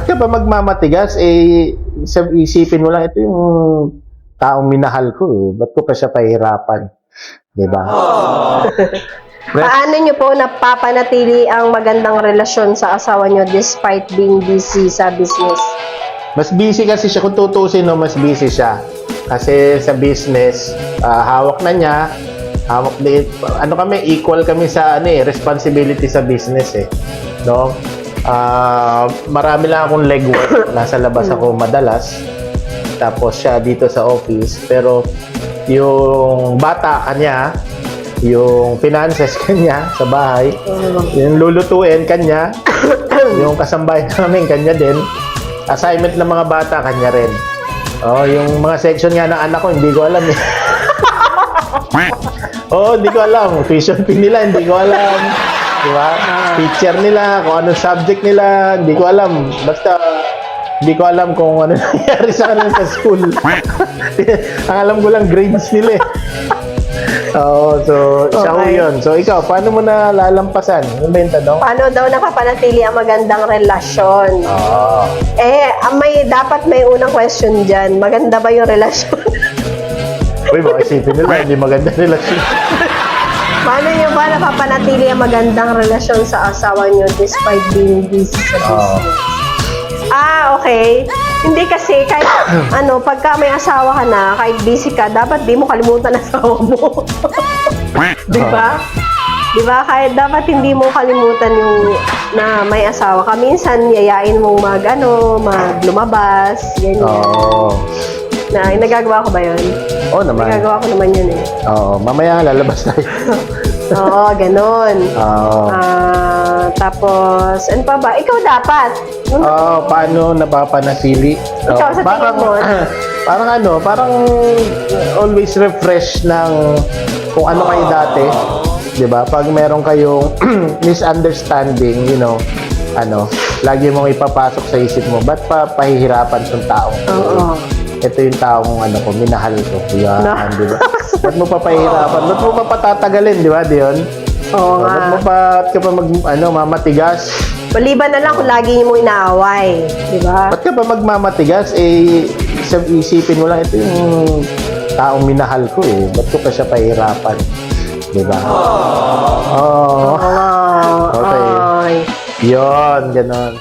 Ba't ka ba magmamatigas? Isipin mo lang, ito yung taong minahal ko eh. Ba't ko pa siya pahirapan? Diba? Paano nyo po napapanatili ang magandang relasyon sa asawa nyo despite being busy sa business? Mas busy kasi siya. Kung tutusin, no, mas busy siya. Kasi sa business, hawak na niya. Hawak din. Ano kami, equal kami sa responsibility sa business eh. No? Marami lang akong legwork. Nasa labas ako madalas. Tapos siya dito sa office. Pero yung bata kanya, yung finances kanya sa bahay, yung lulutuin kanya, yung kasambahay namin kanya din, assignment ng mga bata kanya rin. Yung mga section nga ng anak ko, hindi ko alam eh. Hindi ko alam. Tuition fee nila, hindi ko alam. Diba? Teacher nila, kung anong subject nila, hindi ko alam. Basta, hindi ko alam kung ano nangyari sa kanila sa school. Ang alam ko lang, grades nila eh. So, siya ho yun. So, ikaw, paano mo na lalampasan? Ano ba yung tanong? Paano daw napapanatili ang magandang relasyon? Dapat may unang question dyan. Maganda ba yung relasyon? Uy, baka isipin nila, hindi maganda relasyon. Paano nyo ba napapanatili ang magandang relasyon sa asawa nyo despite being busy sa business? Okay. Hindi kasi kahit pagka may asawa ka na, kahit busy ka, dapat di mo kalimutan ang asawa mo. Diba? Diba? Kahit dapat hindi mo kalimutan yung na may asawa ka. Minsan, yayain mong lumabas, ganyan. Nagagawa ko ba yun? Oo naman. Nagagawa ko naman yun eh. Mamaya lalabas tayo. Ganon. Tapos, ano pa ba? Ikaw dapat. Paano napapanatili? Ikaw sa tingin mo. Parang always refresh ng kung ano kayo dati. Diba? Pag meron kayong misunderstanding, lagi mong ipapasok sa isip mo, ba't pa pahihirapan itong taong? Ito yung taong minahal ko. Yan, diba? Ba't mo pa pahihirapan? Ba't mo pa patatagalin, di ba, Dion? Oo nga. Ba't mo pa mamatigas? Maliban na lang kung lagi mo inaaway, di ba? Ba't ka pa magmamatigas? Isipin mo lang, ito yung taong minahal ko eh. Ba't ko pa siya pahihirapan? Di ba? Okay. Yun, ganon.